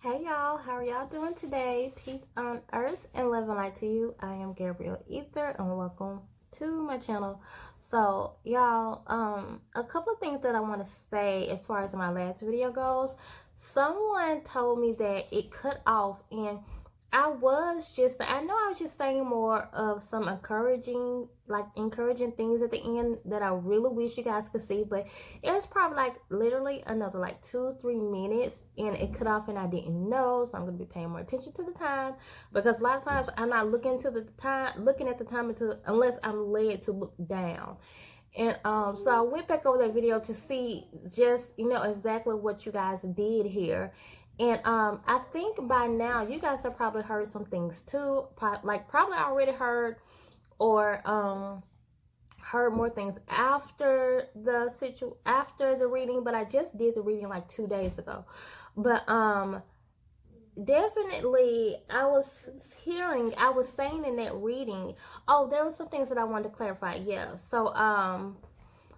Hey y'all, how are y'all doing today? Peace on earth and love and light to you. I am Gabrielle Ether and welcome to my channel. So y'all, a couple of things that I want to say as far as my last video goes. Someone told me that it cut off, and I know I was just saying more of some encouraging things at the end that I really wish you guys could see, but it was probably like literally another like 2-3 minutes and it cut off and I didn't know. So I'm gonna be paying more attention to the time, because a lot of times I'm not looking at the time unless I'm led to look down. And so I went back over that video to see just exactly what you guys did here. And I think by now you guys have probably heard some things too, probably already heard or heard more things after the reading, but I just did the reading like 2 days ago. But definitely I was saying in that reading, oh, there were some things that I wanted to clarify. Yeah. So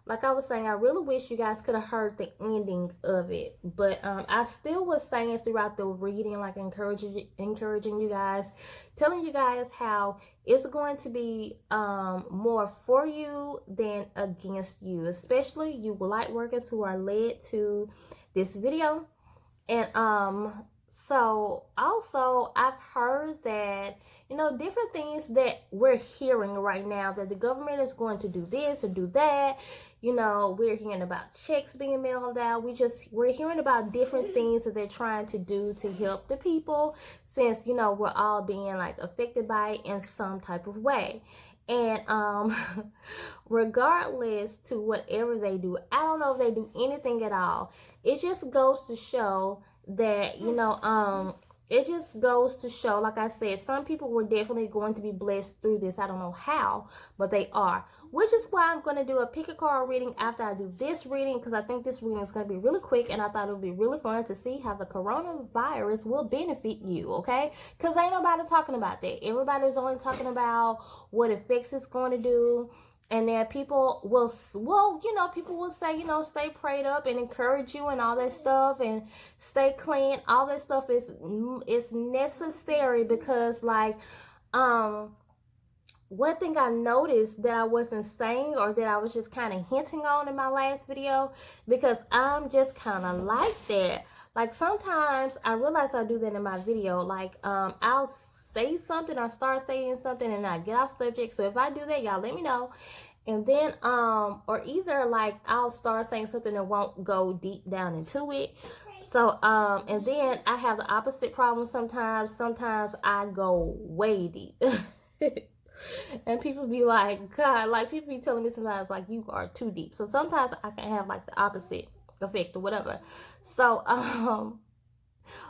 like I was saying, I really wish you guys could have heard the ending of it, but I still was saying throughout the reading, like encouraging you guys, telling you guys how it's going to be more for you than against you, especially you light workers who are led to this video. And so also I've heard that different things that we're hearing right now, that the government is going to do this or do that. We're hearing about checks being mailed out. We're hearing about different things that they're trying to do to help the people, since we're all being like affected by it in some type of way. And regardless to whatever they do, I don't know if they do anything at all. It just goes to show that it just goes to show, like I said, some people were definitely going to be blessed through this. I don't know how, but they are. Which is why I'm going to do a pick a card reading after I do this reading, because I think this reading is going to be really quick, and I thought it would be really fun to see how the coronavirus will benefit you, okay? Because ain't nobody talking about that. Everybody's only talking about what effects it's going to do. And then people will say, stay prayed up and encourage you and all that stuff, and stay clean. All that stuff is necessary, because one thing I noticed that I wasn't saying, or that I was just kind of hinting on in my last video, because I'm just kind of like that. Like sometimes I realize I do that in my video. Like I'll say something or start saying something and I get off subject. So if I do that, y'all let me know. And then or either like I'll start saying something and won't go deep down into it. So and then I have the opposite problem sometimes. Sometimes I go way deep. And people be like, God, like people be telling me sometimes like you are too deep. So sometimes I can have like the opposite effect or whatever. So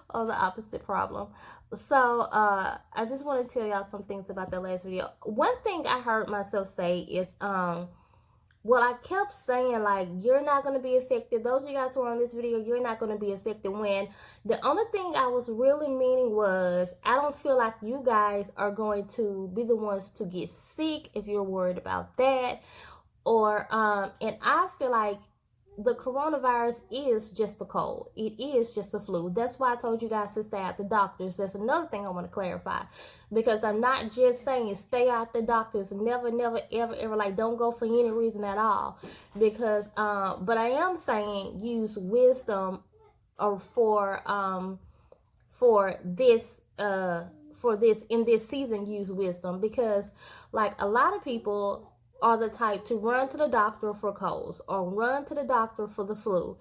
or the opposite problem. So I just want to tell y'all some things about the last video. One thing I heard myself say is well, I kept saying like you're not going to be affected. Those of you guys who are on this video, you're not going to be affected, when the only thing I was really meaning was I don't feel like you guys are going to be the ones to get sick if you're worried about that. Or and I feel like the coronavirus is just a cold. It is just a flu. That's why I told you guys to stay at the doctors. That's another thing I want to clarify, because I'm not just saying stay out the doctors. Never, never, ever, like don't go for any reason at all. Because but I am saying use wisdom or for this in this season, use wisdom, because like a lot of people are the type to run to the doctor for colds or run to the doctor for the flu.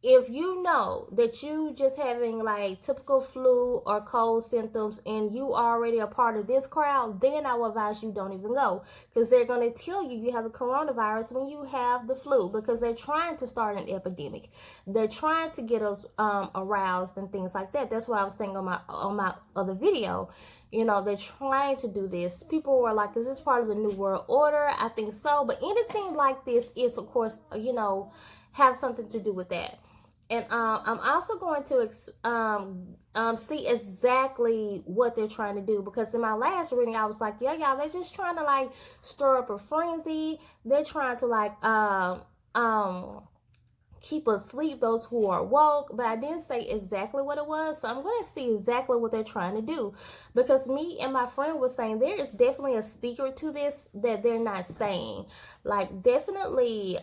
If you know that you just having like typical flu or cold symptoms and you already a part of this crowd, then I will advise you don't even go, because they're going to tell you you have the coronavirus when you have the flu, because they're trying to start an epidemic. They're trying to get us aroused and things like that. That's what I was saying on my other video. They're trying to do this. People were like, is this part of the New World Order? I think so. But anything like this is, of course, have something to do with that. And I'm also going to see exactly what they're trying to do, because in my last reading I was like, yeah, y'all, they're just trying to like stir up a frenzy. They're trying to like keep asleep those who are woke, but I didn't say exactly what it was, so I'm going to see exactly what they're trying to do, because me and my friend was saying there is definitely a secret to this that they're not saying. Like, definitely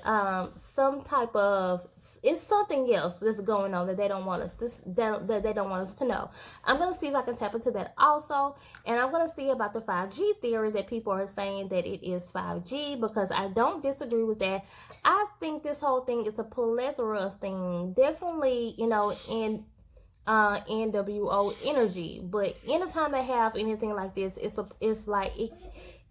some type of, it's something else that's going on that they don't want us that they don't want us to know. I'm going to see if I can tap into that also, and I'm going to see about the 5G theory that people are saying that it is 5G, because I don't disagree with that. I think this whole thing is a plethora of things. Definitely, you know, in NWO energy, but anytime they have anything like this, it's like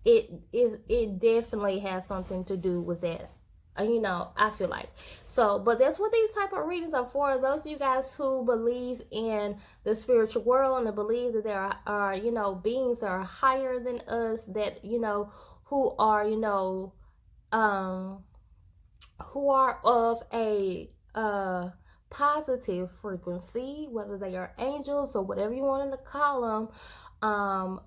it definitely has something to do with that. You know, I feel like. So, but that's what these type of readings are for. Those of you guys who believe in the spiritual world and believe that there are, you know, beings that are higher than us, that, you know, who are, you know, who are of a positive frequency, whether they are angels or whatever you wanted to call them,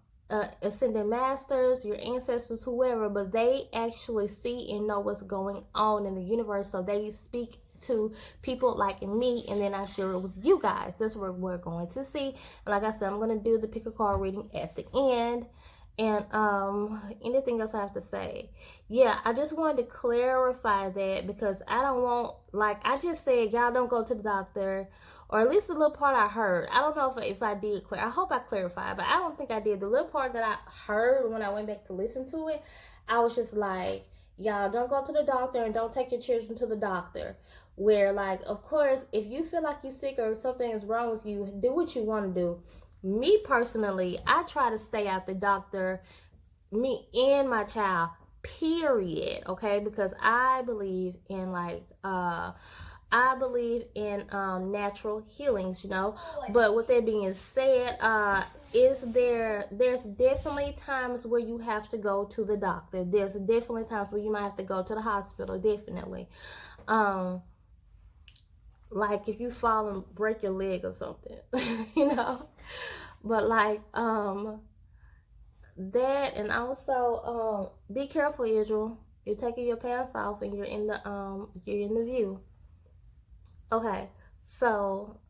ascended masters, your ancestors, whoever, but they actually see and know what's going on in the universe, so they speak to people like me, and then I share it with you guys. That's what we're going to see. And like I said, I'm going to do the pick a card reading at the end. And anything else I have to say? Yeah, I just wanted to clarify that, because I don't want, like I just said, y'all don't go to the doctor, or at least the little part I heard. I don't know if I did clear. I hope I clarified, but I don't think I did. The little part that I heard when I went back to listen to it, I was just like, y'all don't go to the doctor, and don't take your children to the doctor. Where, like, of course, if you feel like you're sick or something is wrong with you, do what you want to do. Me personally, I try to stay out the doctor, me and my child, period. Okay, because I believe in, like, I believe in natural healings, you know. But with that being said, there's definitely times where you have to go to the doctor. There's definitely times where you might have to go to the hospital, definitely. Like if you fall and break your leg or something, you know. But like that, and also be careful, Israel. You're taking your pants off and you're in the view. Okay, so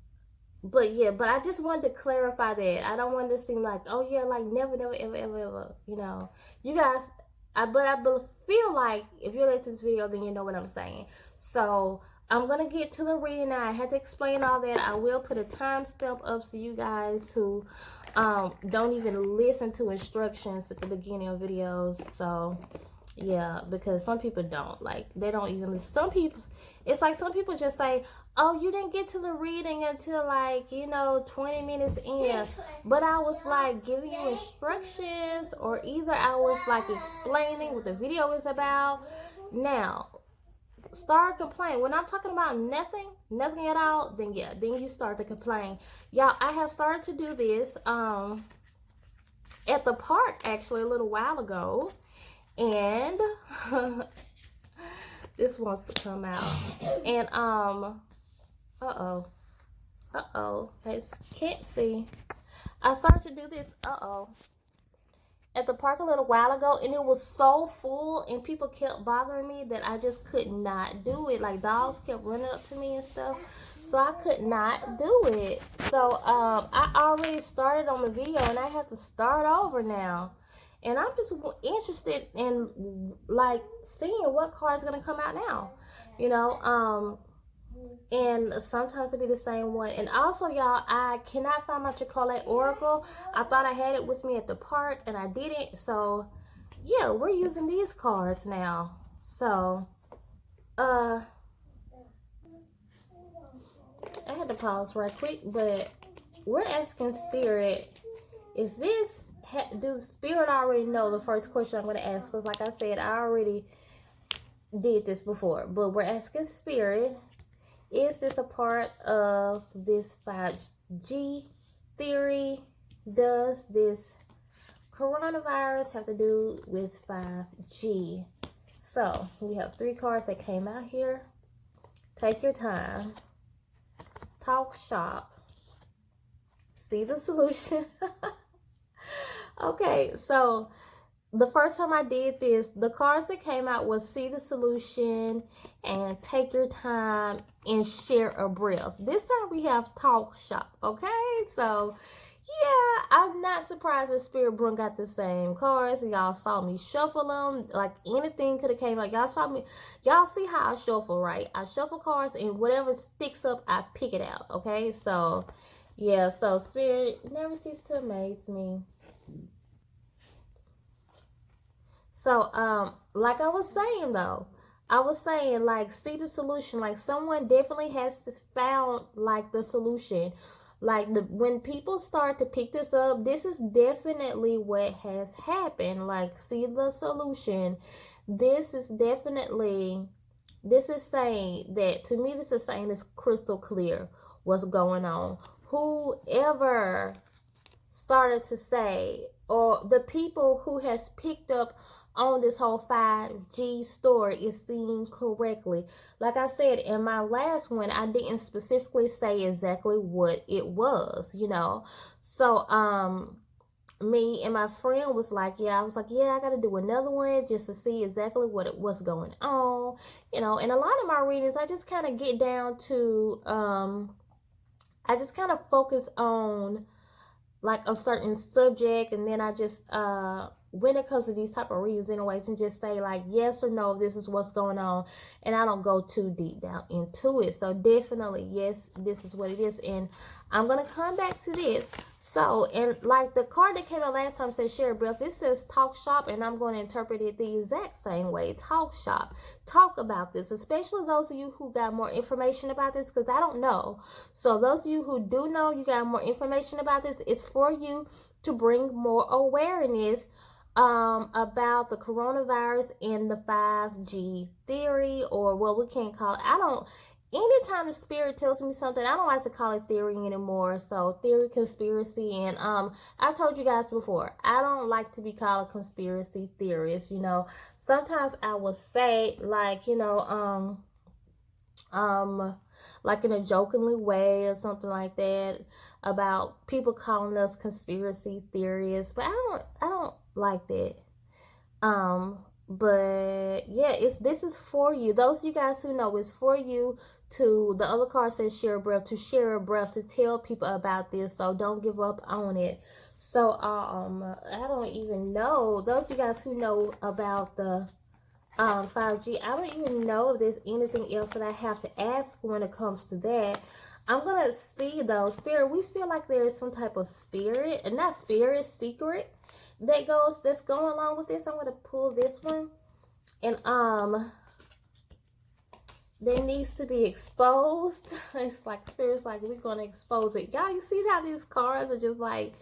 but yeah, but I just wanted to clarify that. I don't want to seem like, oh yeah, like never, never, ever, ever, ever, you know. You guys, but I feel like if you're listening to this video, then you know what I'm saying. So I'm gonna get to the reading now. I had to explain all that. I will put a timestamp up so you guys who don't even listen to instructions at the beginning of videos. So yeah, because some people don't, like, they don't even listen. Some people, it's like some people just say, oh, you didn't get to the reading until, like, you know, 20 minutes in. But I was like giving you instructions, or either I was like explaining what the video is about. Now start complaining when I'm talking about nothing at all, then yeah, then you start to complain. Y'all, I have started to do this at the park actually a little while ago, and this wants to come out, and I can't see. I started to do this at the park a little while ago, and it was so full and people kept bothering me that I just could not do it. Like dogs kept running up to me and stuff, so I could not do it. So I already started on the video and I have to start over now, and I'm just interested in like seeing what card is gonna come out now, you know. And sometimes it'll be the same one. And also, y'all, I cannot find my Chocolate Oracle. I thought I had it with me at the park and I didn't. So yeah, we're using these cards now. So I had to pause right quick, but we're asking Spirit, is this, do Spirit already know the first question I'm going to ask? Because like I said, I already did this before, but we're asking Spirit, is this a part of this 5G theory? Does this coronavirus have to do with 5G? So we have 3 cards that came out here. Take your time. Talk shop. See the solution. Okay, so the first time I did this, the cards that came out was see the solution and take your time and share a breath. This time we have talk shop, okay? So, yeah, I'm not surprised that Spirit brung out the same cards. Y'all saw me shuffle them. Like, anything could have came out. Y'all saw me. Y'all see how I shuffle, right? I shuffle cards, and whatever sticks up, I pick it out, okay? So, yeah, so Spirit never ceases to amaze me. So, like I was saying though, I was saying, like, see the solution. Like, someone definitely has found like the solution. Like, when people start to pick this up, this is definitely what has happened. Like, see the solution. This is definitely, this is saying that, to me, this is saying it's crystal clear what's going on. Whoever started to say, or the people who has picked up on this whole 5G story is seeing correctly. Like I said in my last one, I didn't specifically say exactly what it was, you know. So me and my friend was like, yeah, I was like, yeah, I gotta do another one just to see exactly what it was going on, you know. And a lot of my readings, I just kind of get down to I just kind of focus on like a certain subject, and then I just when it comes to these type of readings anyways, and just say like yes or no, this is what's going on, and I don't go too deep down into it. So definitely yes, this is what it is, and I'm gonna come back to this. So, and like the card that came out last time said share a breath, this says talk shop, and I'm going to interpret it the exact same way. Talk shop, talk about this, especially those of you who got more information about this, because I don't know. So those of you who do know, you got more information about this, it's for you to bring more awareness about the coronavirus and the 5G theory, or what we can call it. I don't, anytime the spirit tells me something, I don't like to call it theory anymore. So theory, conspiracy, and I told you guys before, I don't like to be called a conspiracy theorist. You know, sometimes I will say like, you know, like in a jokingly way or something like that, about people calling us conspiracy theorists, but I don't like that. But yeah, this is for you. Those of you guys who know, it's for you to, the other card says share a breath, to share a breath, to tell people about this, so don't give up on it. So I don't even know, those of you guys who know about the 5G, I don't even know if there's anything else that I have to ask when it comes to that. I'm gonna see though, spirit, we feel like there's some type of spirit, and not spirit, secret that's going along with this. I'm gonna pull this one, and that needs to be exposed. It's like spirit's like, we're gonna expose it. Y'all, you see how these cards are just like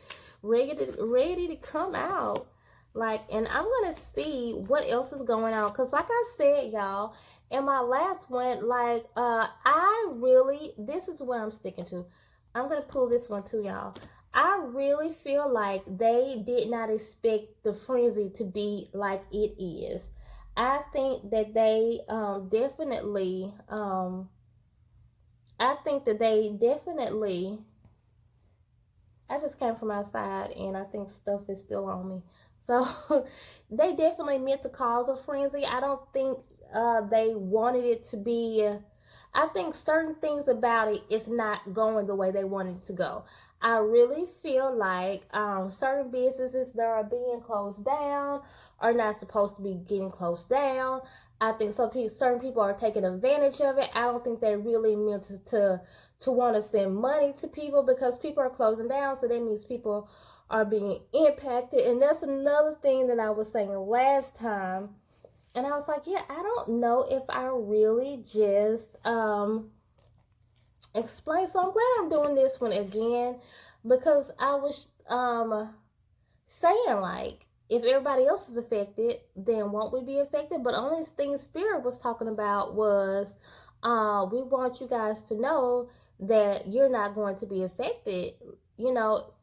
ready to come out. Like, and I'm gonna see what else is going on, because like I said, y'all, in my last one, like I really, this is what I'm sticking to. I'm gonna pull this one too, y'all. I really feel like they did not expect the frenzy to be like it is. I think that they definitely I just came from outside, and I think stuff is still on me. So they definitely meant to cause a frenzy. I don't think they wanted it to be. I think certain things about it is not going the way they wanted it to go. I really feel like certain businesses that are being closed down are not supposed to be getting closed down. I think certain people are taking advantage of it. I don't think they really meant to want to send money to people, because people are closing down, so that means people are being impacted. And that's another thing that I was saying last time, and I was like, yeah, I don't know if I really just explain. So I'm glad I'm doing this one again, because I was saying like, if everybody else is affected, then won't we be affected? But only thing Spirit was talking about was we want you guys to know that you're not going to be affected, you know,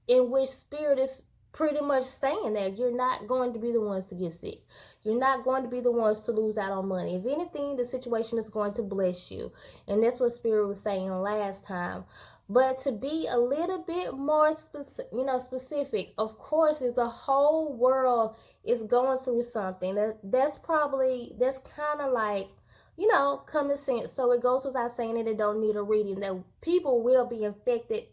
in which Spirit is pretty much saying that you're not going to be the ones to get sick. You're not going to be the ones to lose out on money. If anything, the situation is going to bless you. And that's what Spirit was saying last time. But to be a little bit more specific, of course, if the whole world is going through something, that's kind of like, common sense. So it goes without saying that it don't need a reading, that people will be affected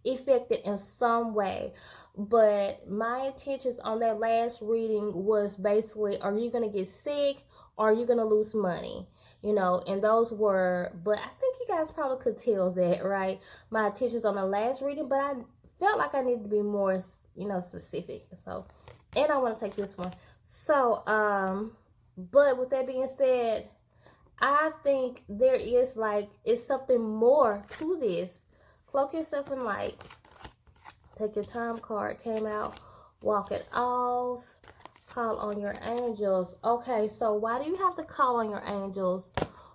in some way. But my intentions on that last reading was basically, are you going to get sick or are you going to lose money? And those were, but I think you guys probably could tell that, right? My intentions on the last reading, but I felt like I needed to be more, specific. So, and I want to take this one. So, but with that being said, I think there is it's something more to this. Cloak yourself in light. Take your time card came out. Walk it off. Call on your angels. Okay, so why do you have to call on your angels?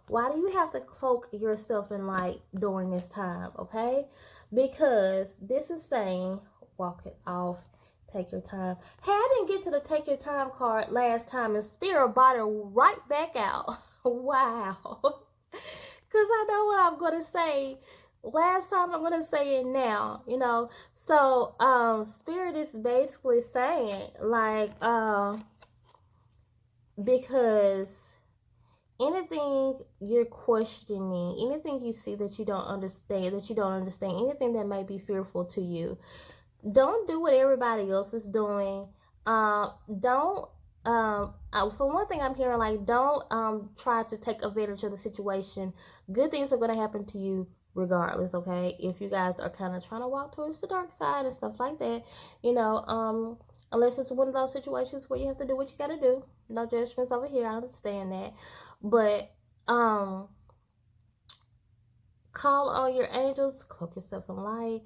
Why do you have to cloak yourself in light during this time? Okay, because this is saying walk it off. Take your time. Hey, I didn't get to the take your time card last time, and Spirit brought it right back out. Wow. Because I know what I'm going to say last time, I'm going to say it now, So, Spirit is basically saying, because anything you're questioning, anything you see that you don't understand, anything that might be fearful to you, don't do what everybody else is doing. For one thing, I'm hearing don't try to take advantage of the situation. Good things are going to happen to you regardless, okay? If you guys are kind of trying to walk towards the dark side and stuff like that, unless it's one of those situations where you have to do what you got to do. No judgments over here. I understand that, but call on your angels, cloak yourself in light.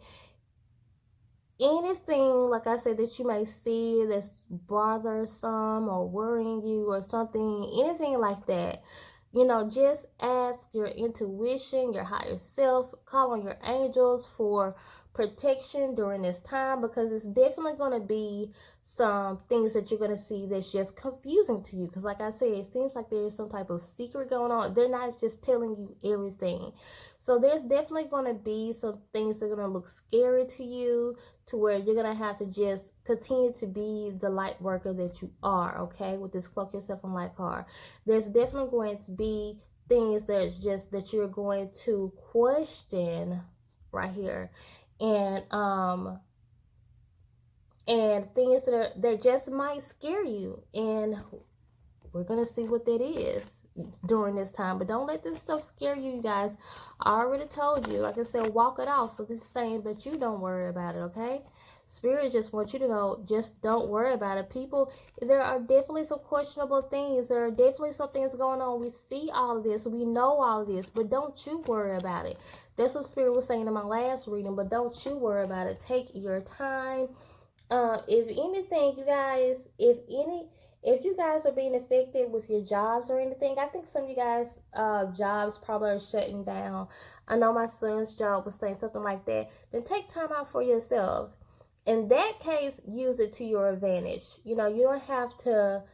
Anything, like I said, that you may see that's bothersome or worrying you or something, anything like that, just ask your intuition, your higher self, call on your angels for protection during this time, because it's definitely going to be some things that you're going to see that's just confusing to you, because like I said, it seems like there's some type of secret going on. They're not just telling you everything. So there's definitely going to be some things that are going to look scary to you, to where you're going to have to just continue to be the light worker that you are, okay, with this cloak yourself in light card. There's definitely going to be things that you're going to question right here, and things that just might scare you, and we're gonna see what that is during this time. But don't let this stuff scare you, guys. I already told you, like I said, walk it off. So this is saying, but you don't worry about it, okay? Spirit just wants you to know, just don't worry about it. People, there are definitely some questionable things. There are definitely some things going on. We see all of this. We know all of this. But don't you worry about it. That's what Spirit was saying in my last reading. But don't you worry about it. Take your time. If anything, you guys, if you guys are being affected with your jobs or anything, I think some of you guys' jobs probably are shutting down. I know my son's job was saying something like that. Then take time out for yourself. In that case, use it to your advantage. You don't have to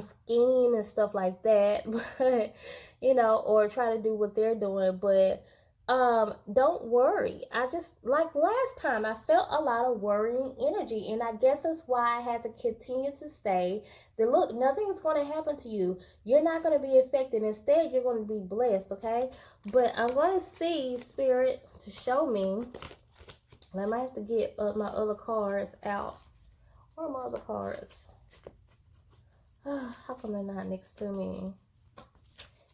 scheme and stuff like that, but or try to do what they're doing. But don't worry. I just, like last time, I felt a lot of worrying energy, and I guess that's why I had to continue to say that, look, nothing is going to happen to you. You're not going to be affected. Instead, you're going to be blessed, okay? But I'm going to see Spirit to show me. I might have to get my other cards out. Where are my other cards? How come they're not next to me?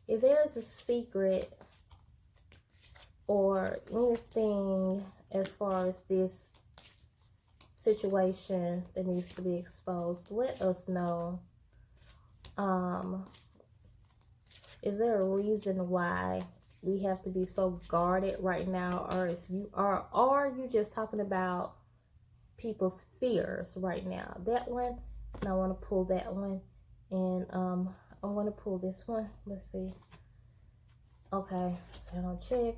If there's a secret or anything as far as this situation that needs to be exposed, let us know. Is there a reason why we have to be so guarded right now, or are you just talking about people's fears right now? That one, and I want to pull that one, and I want to pull this one. Let's see. Okay, sound check,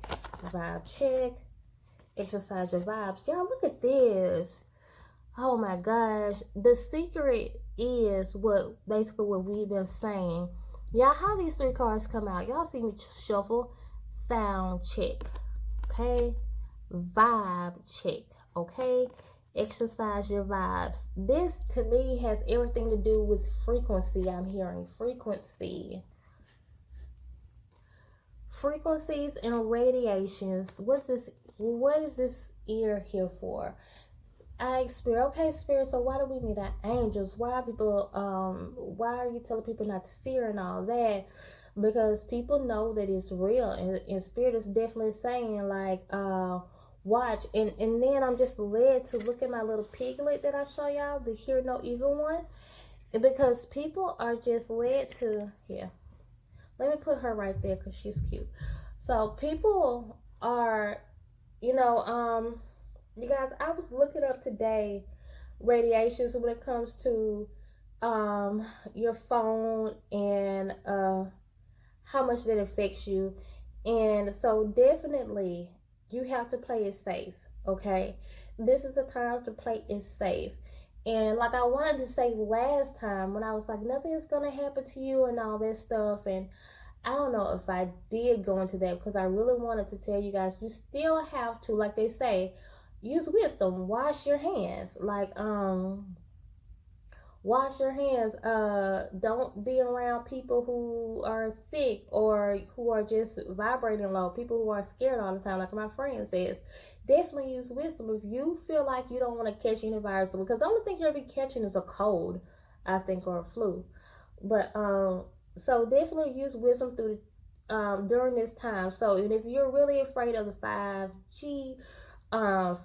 vibe check, exercise your vibes. Y'all, look at this. Oh my gosh, the secret is basically what we've been saying. Y'all, how these three cards come out? Y'all see me shuffle. Sound check. Okay, vibe check, okay? Exercise your vibes. This to me has everything to do with frequency. I'm hearing frequencies and radiations. What is this ear here for? I experience, okay, spirit, so why do we need our angels? Why are people why are you telling people not to fear and all that? Because people know that it's real, and spirit is definitely saying like watch. And then I'm just led to look at my little piglet that I show y'all, the hear no evil one, because people are just led to, here, let me put her right there because she's cute. So people are, you know, you guys, I was looking up today radiations when it comes to your phone and how much that affects you. And so definitely you have to play it safe, okay? This is a time to play it safe. And like I wanted to say last time when I was like, nothing is going to happen to you and all that stuff, and I don't know if I did go into that because I really wanted to tell you guys, you still have to, like they say, use wisdom. Wash your hands. Like, wash your hands. Don't be around people who are sick or who are just vibrating low. People who are scared all the time, like my friend says. Definitely use wisdom if you feel like you don't want to catch any virus, because the only thing you'll be catching is a cold, I think, or a flu. But so definitely use wisdom through during this time. So, and if you're really afraid of the 5G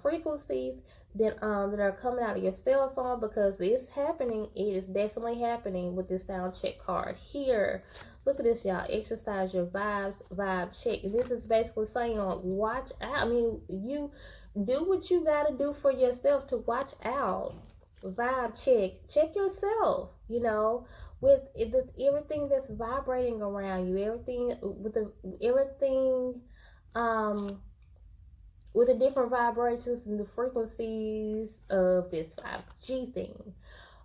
frequencies that are coming out of your cell phone, because it's happening, it is definitely happening with this sound check card here. Look at this, y'all. Exercise your vibe check. This is basically saying, watch out. I mean, you do what you got to do for yourself to watch out. Vibe check yourself, you know, with everything that's vibrating around you, everything with the different vibrations and the frequencies of this 5G thing.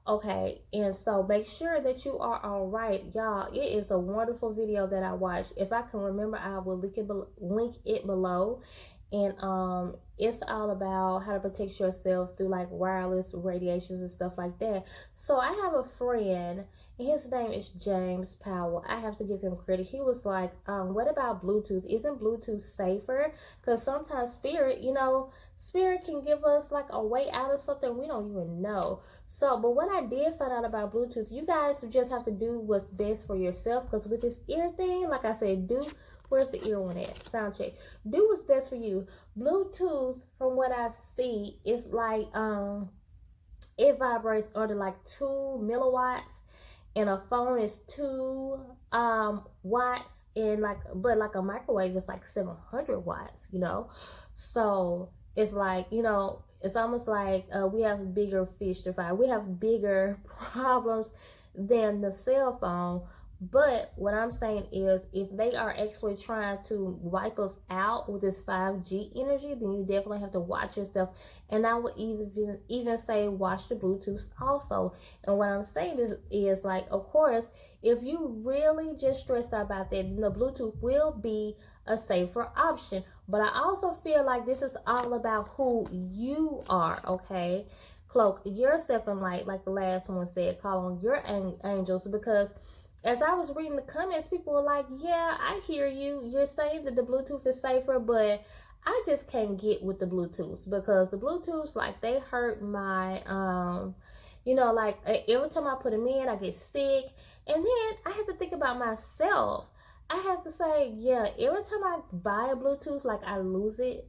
Okay, and so make sure that you are all right, y'all. It is a wonderful video that I watched. If I can remember, I will link it below. And it's all about how to protect yourself through like wireless radiations and stuff like that. So I have a friend, and his name is James Powell. I have to give him credit. He was like, what about Bluetooth? Isn't Bluetooth safer? Because sometimes spirit can give us like a way out of something we don't even know. So, but what I did find out about Bluetooth, you guys just have to do what's best for yourself. Because with this ear thing, like I said, where's the ear one at? Sound check. Do what's best for you. Bluetooth, from what I see, is like it vibrates under like 2 milliwatts, and a phone is 2 watts, and like a microwave is like 700 watts, you know. So it's like, you know, it's almost like we have bigger fish to fry. We have bigger problems than the cell phone. But what I'm saying is, if they are actually trying to wipe us out with this 5G energy, then you definitely have to watch yourself. And I would even say watch the Bluetooth also. And what I'm saying is like, of course, if you really just stressed out about that, then the Bluetooth will be a safer option. But I also feel like this is all about who you are, okay? Cloak yourself in light, like the last one said. Call on your angels, because as I was reading the comments, people were like, yeah, I hear you. You're saying that the Bluetooth is safer, but I just can't get with the Bluetooth, because the Bluetooths, like, they hurt my, you know, like every time I put them in, I get sick. And then I have to think about myself. I have to say, yeah, every time I buy a Bluetooth, like, I lose it.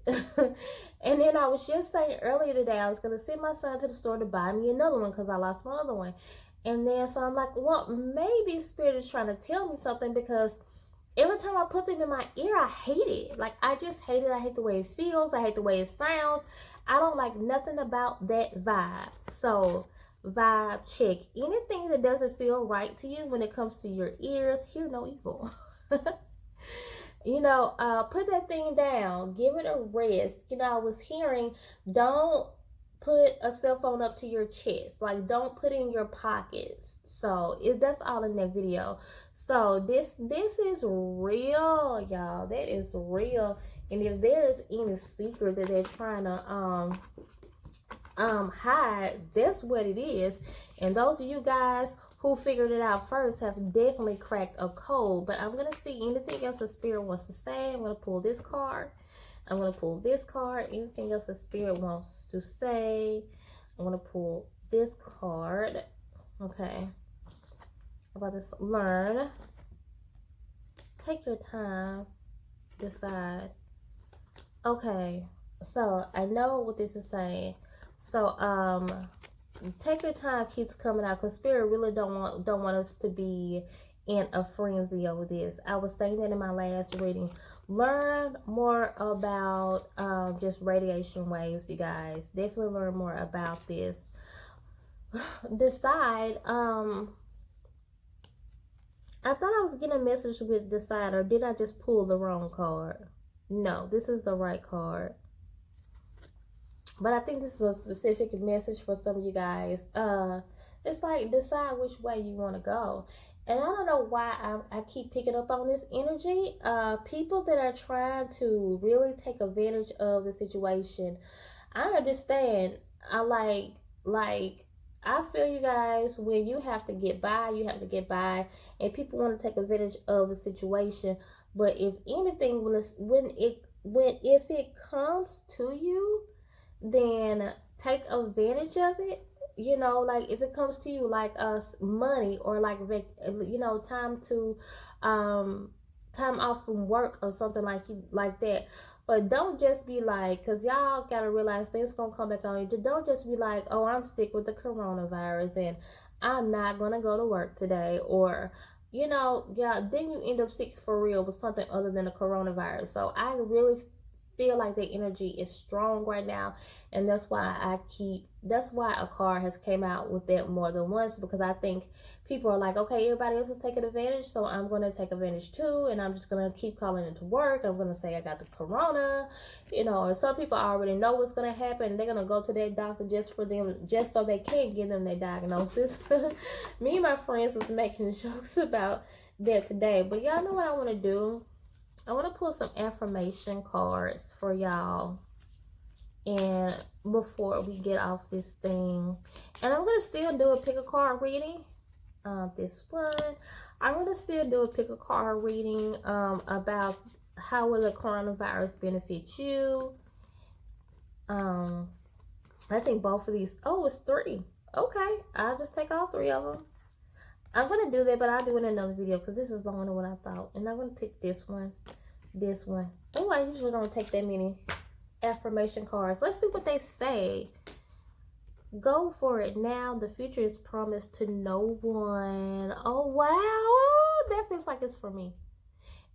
And then I was just saying earlier today, I was going to send my son to the store to buy me another one because I lost my other one. And then so I'm like, well, maybe Spirit is trying to tell me something, because every time I put them in my ear, I hate it. Like, I just hate it. I hate the way it feels. I hate the way it sounds. I don't like nothing about that vibe. So, vibe check. Anything that doesn't feel right to you when it comes to your ears, hear no evil. You know, put that thing down. Give it a rest. You know, I was hearing, don't put a cell phone up to your chest. Like, don't put it in your pockets. So that's all in that video. So this is real, y'all. That is real. And if there is any secret that they're trying to hide, that's what it is. And those of you guys who figured it out first have definitely cracked a code. But I'm gonna see anything else the spirit wants to say. I'm gonna pull this card. I'm gonna pull this card. Anything else the spirit wants to say. I'm gonna pull this card. Okay. About this, learn. Take your time. Decide. Okay. So I know what this is saying. So take your time keeps coming out, because spirit really don't want us to be in a frenzy over this. I was saying that in my last reading. Learn more about just radiation waves, you guys. Definitely learn more about this. Decide. I thought I was getting a message with decide, or did I just pull the wrong card? No, this is the right card. But I think this is a specific message for some of you guys. It's like decide which way you want to go. And I don't know why I keep picking up on this energy. People that are trying to really take advantage of the situation. I understand. I feel you guys. When you have to get by, you have to get by, and people want to take advantage of the situation. But if anything, if it comes to you, then take advantage of it. You know, like if it comes to you like money, or like, you know, time off from work or something like that. But don't just be like, because y'all gotta realize things gonna come back on you. Don't just be like, oh, I'm sick with the coronavirus and I'm not gonna go to work today, or you know, yeah, then you end up sick for real with something other than the coronavirus. So I really feel like the energy is strong right now, and that's why a card has came out with that more than once, because I think people are like, okay, everybody else is taking advantage, so I'm going to take advantage too, and I'm just going to keep calling into work. I'm going to say I got the corona, you know. Or some people already know what's going to happen, and they're going to go to their doctor just so they can give them their diagnosis. Me and my friends was making jokes about that today, but y'all know what I want to do. I want to pull some affirmation cards for y'all, and before we get off this thing, and I'm going to still do a pick a card reading. This one, I'm going to still do a pick a card reading about how will the coronavirus benefit you. I think both of these, oh, it's 3. Okay, I'll just take all 3 of them. I'm going to do that, but I'll do it in another video because this is longer than what I thought. And I'm going to pick this one. This one. Oh, I usually don't take that many affirmation cards. Let's see what they say. Go for it now. The future is promised to no one. Oh, wow. Oh, that feels like it's for me.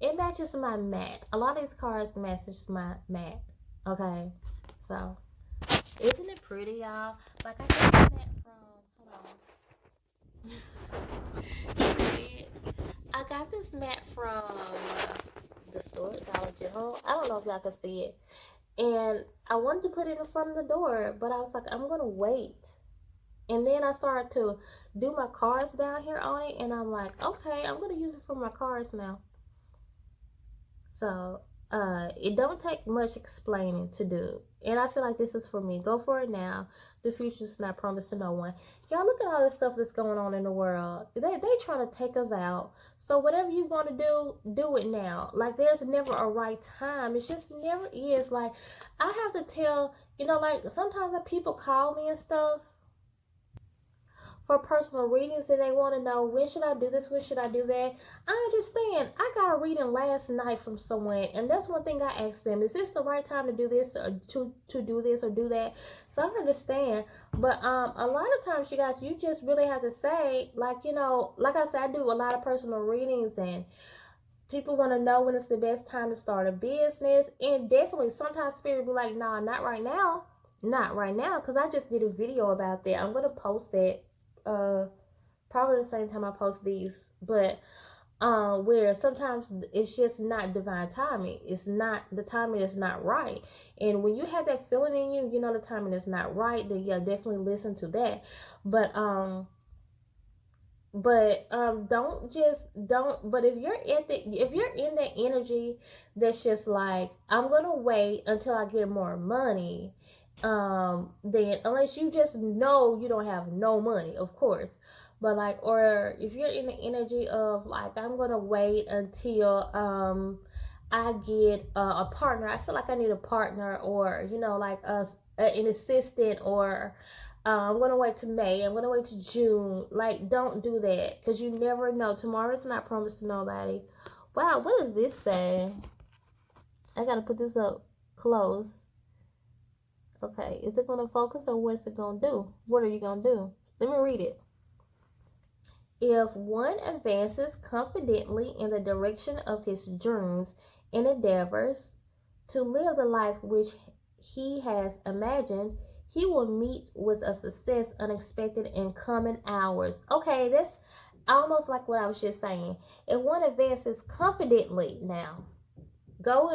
It matches my mat. A lot of these cards matches my mat. Okay. So, isn't it pretty, y'all? Like, I got this mat from, hold on. I got this mat from the store, Dollar General. I don't know if y'all can see it. And I wanted to put it in front of the door, but I was like, I'm going to wait. And then I started to do my cards down here on it, and I'm like, okay, I'm going to use it for my cards now. So, it don't take much explaining to do. And I feel like this is for me. Go for it now. The future is not promised to no one. Y'all, look at all this stuff that's going on in the world. They trying to take us out. So whatever you want to do it now. Like, there's never a right time. It just never is. Like, I have to tell, you know, like, sometimes people call me and stuff for personal readings, and they want to know, when should I do this, when should I do that. I understand. I got a reading last night from someone, and that's one thing I asked them, is this the right time to do this, or to do this or do that? So I understand. But a lot of times, you guys, you just really have to say, like, you know, like I said, I do a lot of personal readings, and people want to know when it's the best time to start a business. And definitely sometimes spirit be like, nah, not right now, because I just did a video about that. I'm gonna post that probably the same time I post these, but where sometimes it's just not divine timing. It's not, the timing is not right. And when you have that feeling in you, you know the timing is not right, then yeah, definitely listen to that. But But don't if you're in that energy that's just like, I'm gonna wait until I get more money, then unless you just know you don't have no money, of course. But like, or if you're in the energy of like, I'm gonna wait until I get a partner. I feel like I need a partner, or like an assistant, or I'm gonna wait to May. I'm gonna wait to June. Like, don't do that, because you never know. Tomorrow's not promised to nobody. Wow, what does this say? I gotta put this up close. Okay, is it gonna focus, or what's it gonna do? What are you gonna do? Let me read it. If one advances confidently in the direction of his dreams and endeavors to live the life which he has imagined, he will meet with a success unexpected in coming hours. Okay, that's almost like what I was just saying. If one advances confidently, now go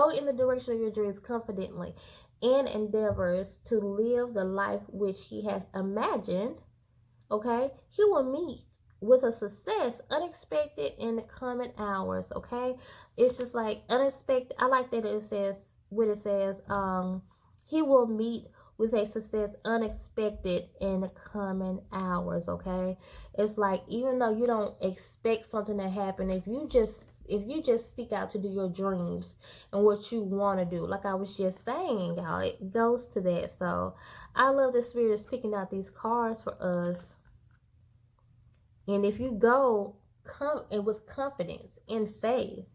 in the direction of your dreams confidently, and endeavors to live the life which he has imagined, okay, he will meet with a success unexpected in the coming hours. Okay, it's just like unexpected. I like that it says, when it says he will meet with a success unexpected in the coming hours. Okay, it's like, even though you don't expect something to happen, if you just seek out to do your dreams and what you want to do, like I was just saying, y'all, it goes to that. So I love the Spirit is picking out these cards for us. And if you go and with confidence and faith,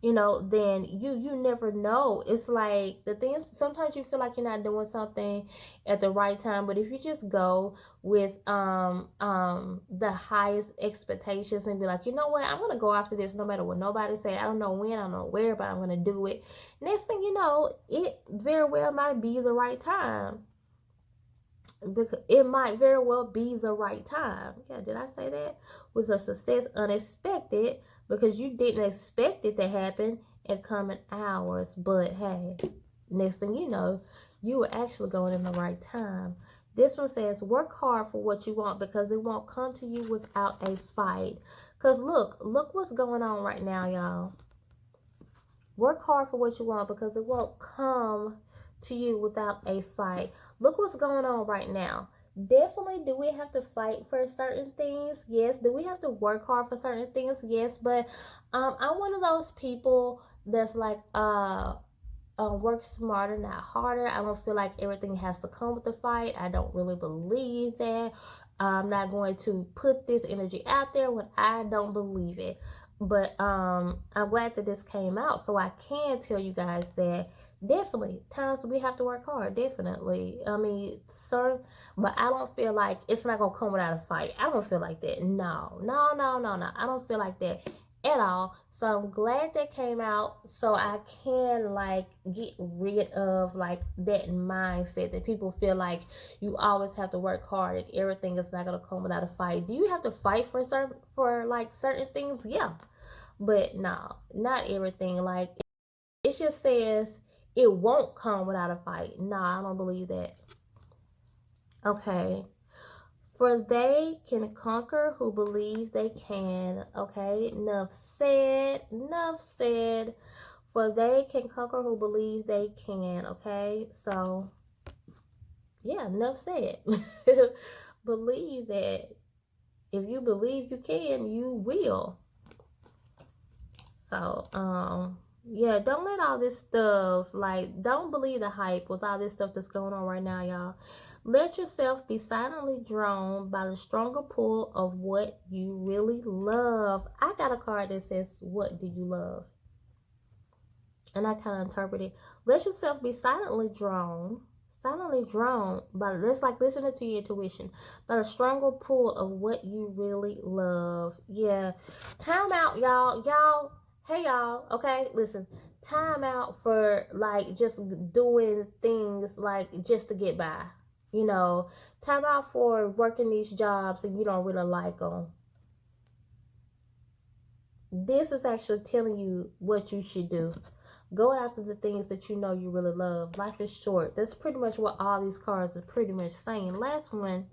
then you never know. It's like the things, sometimes you feel like you're not doing something at the right time, but if you just go with the highest expectations and be like, you know what, I'm gonna go after this no matter what nobody say. I don't know when, I don't know where, but I'm gonna do it. Next thing you know, it very well might be the right time. Because it might very well be the right time. Yeah, did I say that? With a success unexpected, because you didn't expect it to happen in coming hours. But hey, next thing you know, you were actually going in the right time. This one says, work hard for what you want, because it won't come to you without a fight. Because look what's going on right now, y'all. Work hard for what you want, because it won't come to you without a fight. Look what's going on right now. Definitely, do we have to fight for certain things? Yes. Do we have to work hard for certain things? Yes. But I'm one of those people that's like, work smarter, not harder. I don't feel like everything has to come with the fight. I don't really believe that. I'm not going to put this energy out there when I don't believe it. But I'm glad that this came out, so I can tell you guys that definitely times we have to work hard. Definitely, I mean, sir, but I don't feel like it's not gonna come without a fight. I don't feel like that. No. I don't feel like that at all. So I'm glad that came out, so I can like get rid of like that mindset that people feel like you always have to work hard and everything is not gonna come without a fight. Do you have to fight for certain things? Yeah, but no, not everything. Like, it just says it won't come without a fight. Nah, I don't believe that. Okay. For they can conquer who believe they can. Okay, enough said. Enough said. For they can conquer who believe they can. Okay, so yeah, enough said. Believe that. If you believe you can, you will. So, yeah, don't let all this stuff, like, don't believe the hype with all this stuff that's going on right now, y'all. Let yourself be silently drawn by the stronger pull of what you really love. I got a card that says, what do you love? And I kind of interpret it. Let yourself be silently drawn by, let's like listening to your intuition, by the stronger pull of what you really love. Yeah. Time out, y'all. Hey, y'all. Okay, listen. Time out for like just doing things like just to get by. Time out for working these jobs and you don't really like them. This is actually telling you what you should do. Go after the things that you know you really love. Life is short. That's pretty much what all these cards are pretty much saying. Last one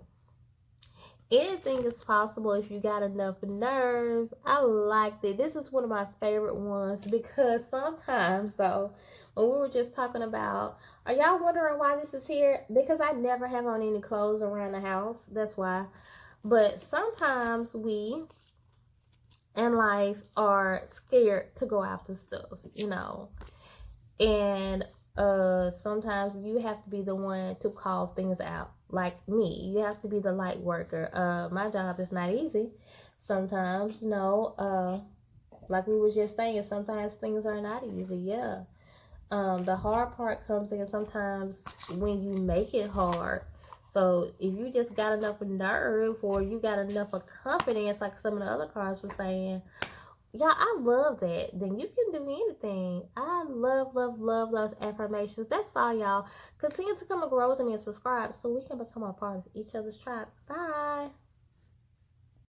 anything is possible if you got enough nerve. I liked it. This is one of my favorite ones because sometimes, though, when we were just talking about, are y'all wondering why this is here? Because I never have on any clothes around the house. That's why. But sometimes we in life are scared to go after stuff, you know. And sometimes you have to be the one to call things out. Like me, you have to be the light worker. My job is not easy sometimes, you know. Like we were just saying, sometimes things are not easy. Yeah. The hard part comes in sometimes when you make it hard. So if you just got enough nerve, or you got enough of confidence, like some of the other cards were saying, yeah, I love that. Then you can do anything. I love, love, love those affirmations. That's all, y'all. Continue to come and grow with me and subscribe so we can become a part of each other's tribe. Bye.